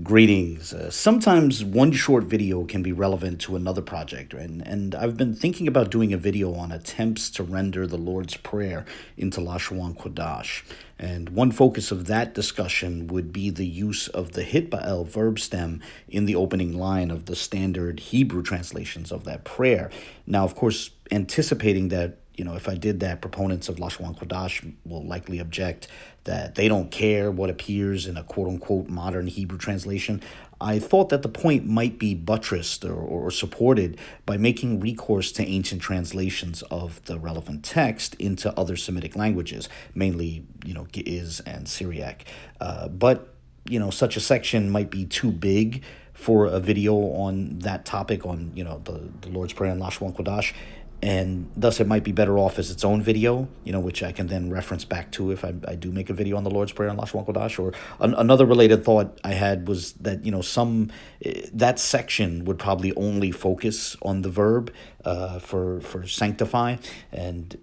Greetings. Sometimes one short video can be relevant to another project, and I've been thinking about doing a video on attempts to render the Lord's Prayer into Lashon Kodash. And one focus of that discussion would be the use of the hitba'el verb stem in the opening line of the standard Hebrew translations of that prayer. Now, of course, anticipating that, if I did that, proponents of Lashon Kodash will likely object that they don't care what appears in a quote-unquote modern Hebrew translation. I thought that the point might be buttressed or supported by making recourse to ancient translations of the relevant text into other Semitic languages, mainly, G'ez and Syriac. But such a section might be too big for a video on that topic, on, the Lord's Prayer and Lashon Kodash. And thus it might be better off as its own video, which I can then reference back to if I do make a video on the Lord's Prayer and Lashon Kodash. Or another related thought I had was that, that section would probably only focus on the verb for sanctify. And,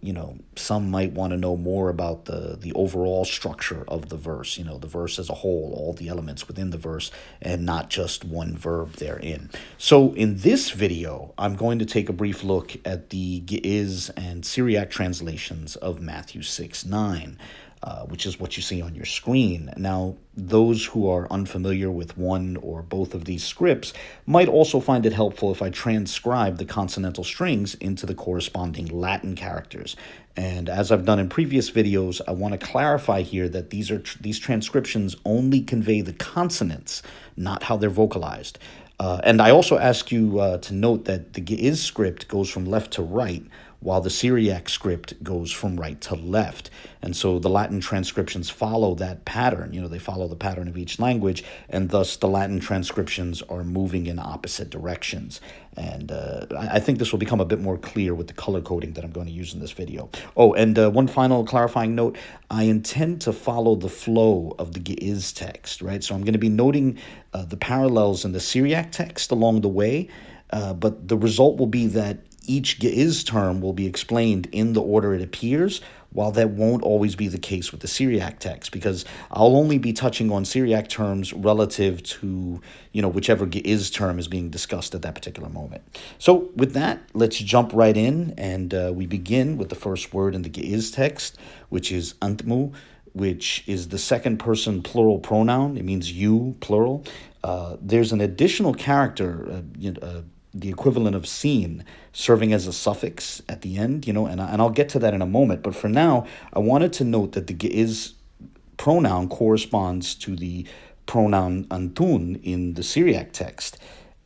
some might want to know more about the overall structure of the verse, the verse as a whole, all the elements within the verse, and not just one verb therein. So in this video, I'm going to take a brief look at the G'ez and Syriac translations of Matthew 6:9, which is what you see on your screen. Now, those who are unfamiliar with one or both of these scripts might also find it helpful if I transcribe the consonantal strings into the corresponding Latin characters. And as I've done in previous videos, I want to clarify here that these transcriptions only convey the consonants, not how they're vocalized. And I also ask you to note that the G'ez script goes from left to right, while the Syriac script goes from right to left. And so the Latin transcriptions follow that pattern. They follow the pattern of each language, and thus the Latin transcriptions are moving in opposite directions. And I think this will become a bit more clear with the color coding that I'm going to use in this video. Oh, and one final clarifying note, I intend to follow the flow of the G'ez text, right? So I'm going to be noting the parallels in the Syriac text along the way, but the result will be that each G'ez term will be explained in the order it appears, while that won't always be the case with the Syriac text, because I'll only be touching on Syriac terms relative to, whichever G'ez term is being discussed at that particular moment. So with that, let's jump right in, and we begin with the first word in the G'ez text, which is antmu, which is the second person plural pronoun. It means you, plural. There's an additional character, the equivalent of seen, serving as a suffix at the end, and I'll get to that in a moment. But for now, I wanted to note that the G'ez pronoun corresponds to the pronoun antun in the Syriac text.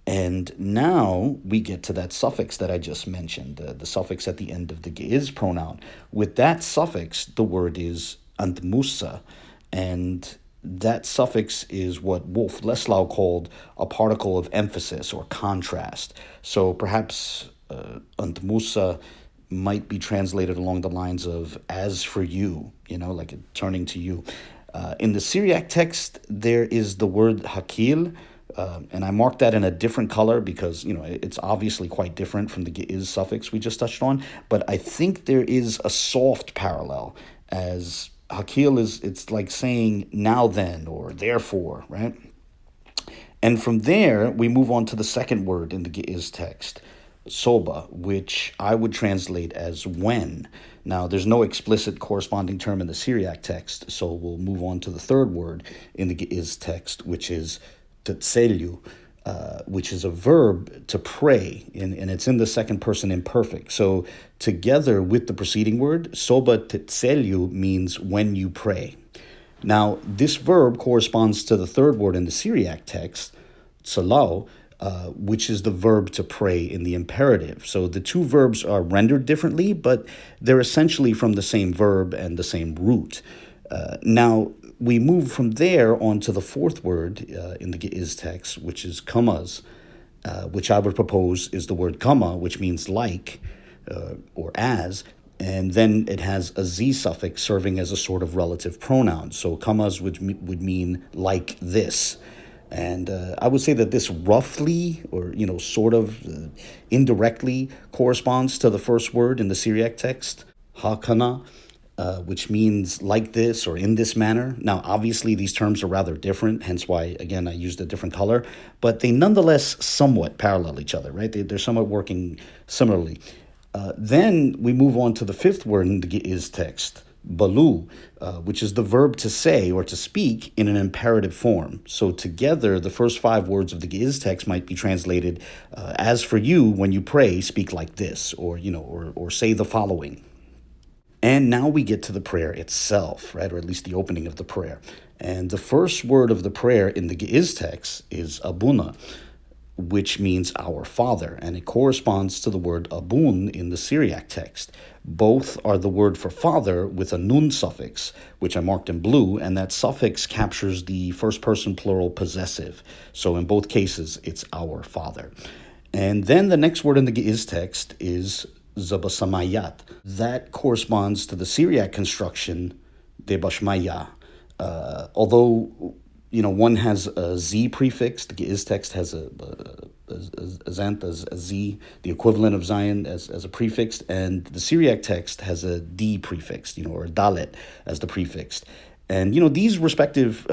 And now we get to that suffix that I just mentioned, the suffix at the end of the G'ez pronoun. With that suffix, the word is antmusa, and that suffix is what Wolf Leslau called a particle of emphasis or contrast. So perhaps antmusa might be translated along the lines of as for you, like turning to you. In the Syriac text, there is the word hakil, and I marked that in a different color because, it's obviously quite different from the G'ez suffix we just touched on. But I think there is a soft parallel, as hakil it's like saying now then or therefore, right? And from there, we move on to the second word in the G'ez text, soba, which I would translate as when. Now, there's no explicit corresponding term in the Syriac text, so we'll move on to the third word in the G'ez text, which is ትጼልዩ, which is a verb to pray, and it's in the second person imperfect. So together with the preceding word, soba ትጼልዩ means when you pray. Now, this verb corresponds to the third word in the Syriac text, tselau, which is the verb to pray in the imperative. So the two verbs are rendered differently, but they're essentially from the same verb and the same root. Now, we move from there on to the fourth word in the G'ez text, which is kamas, which I would propose is the word kama, which means like or as. And then it has a z suffix serving as a sort of relative pronoun. So kamas would mean like this. And I would say that this roughly, or sort of indirectly, corresponds to the first word in the Syriac text, hakana, which means like this or in this manner. Now, obviously, these terms are rather different, hence why, again, I used a different color, but they nonetheless somewhat parallel each other, right? They're somewhat working similarly. Then we move on to the fifth word in the Ge'ez text, balu, which is the verb to say or to speak in an imperative form. So together, the first 5 words of the Ge'ez text might be translated, as for you, when you pray, speak like this, or say the following. And now we get to the prayer itself, right? Or at least the opening of the prayer. And the first word of the prayer in the Ge'ez text is abuna, which means our Father, and it corresponds to the word abun in the Syriac text. Both are the word for father with a nun suffix, which I marked in blue, and that suffix captures the first person plural possessive. So in both cases, it's our Father. And then the next word in the Ge'ez text is zebasamayaat. That corresponds to the Syriac construction debashmaya. Although one has a z prefix. The Ge'ez text has a zant as a z, the equivalent of zayin as a prefix, and the Syriac text has a d prefix, or a dalet as the prefix. And these respective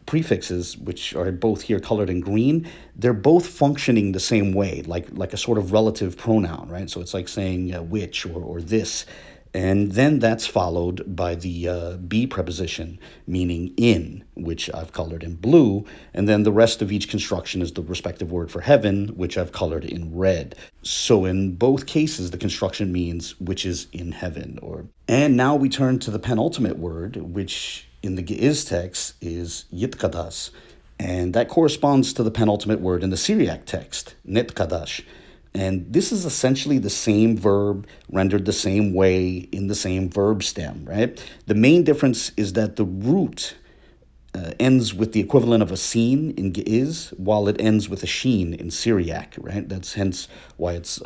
prefixes, which are both here colored in green, they're both functioning the same way, like a sort of relative pronoun, right? So it's like saying which or this. And then that's followed by the be preposition, meaning in, which I've colored in blue. And then the rest of each construction is the respective word for heaven, which I've colored in red. So in both cases, the construction means which is in heaven. And now we turn to the penultimate word, which in the Ge'ez text is yitqadas. And that corresponds to the penultimate word in the Syriac text, nitkadash. And this is essentially the same verb rendered the same way in the same verb stem, right? The main difference is that the root ends with the equivalent of a sin in Ge'ez, while it ends with a sheen in Syriac, right? That's hence why it's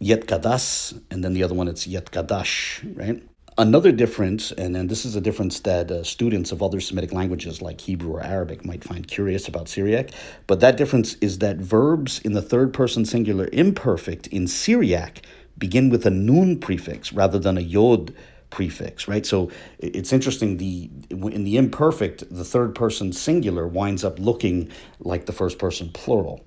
yetkadas, and then the other one it's yetkadash, right? Another difference, and this is a difference that students of other Semitic languages like Hebrew or Arabic might find curious about Syriac, but that difference is that verbs in the third person singular imperfect in Syriac begin with a nun prefix rather than a yod prefix, right? So it's interesting, in the imperfect, the third person singular winds up looking like the first person plural.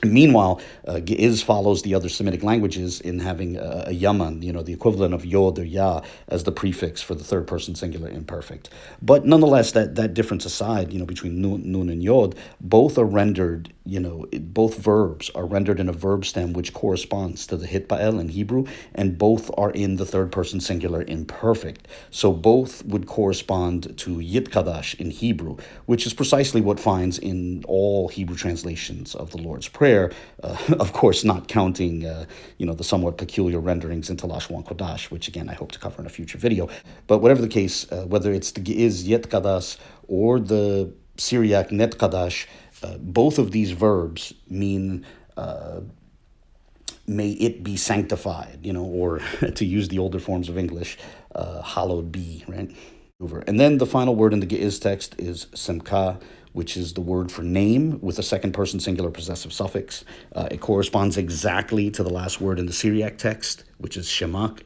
Meanwhile, Ge'ez follows the other Semitic languages in having a yaman, the equivalent of yod or ya, as the prefix for the third person singular imperfect. But nonetheless, that difference aside, between nun and yod, both are rendered, both verbs are rendered in a verb stem which corresponds to the hitpa'el in Hebrew, and both are in the third person singular imperfect. So both would correspond to yitkadash in Hebrew, which is precisely what finds in all Hebrew translations of the Lord's Prayer. Of course, not counting, the somewhat peculiar renderings into Lashon Kodash, which again I hope to cover in a future video. But whatever the case, whether it's the Ge'ez Yet Kadas or the Syriac Net Kadash, both of these verbs mean may it be sanctified, or to use the older forms of English, hallowed be, right? And then the final word in the Ge'ez text is semka, which is the word for name with a second person singular possessive suffix. It corresponds exactly to the last word in the Syriac text, which is shemak,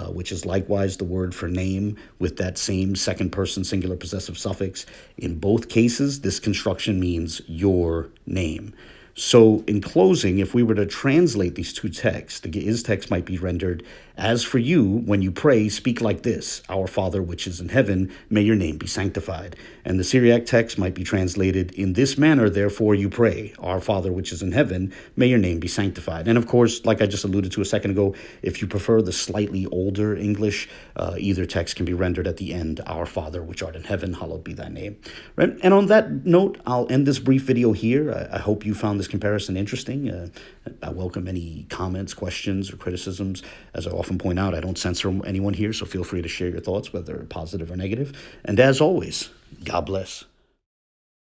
which is likewise the word for name with that same second person singular possessive suffix. In both cases, this construction means your name. So in closing, if we were to translate these two texts, the Ge'ez text might be rendered, as for you, when you pray, speak like this, our Father which is in heaven, may your name be sanctified. And the Syriac text might be translated, in this manner, therefore you pray, our Father which is in heaven, may your name be sanctified. And of course, like I just alluded to a second ago, if you prefer the slightly older English, either text can be rendered at the end, our Father which art in heaven, hallowed be thy name. Right? And on that note, I'll end this brief video here. I hope you found this comparison interesting. I welcome any comments, questions, or criticisms. As I often point out, I don't censor anyone here, so feel free to share your thoughts, whether positive or negative. And as always, God bless.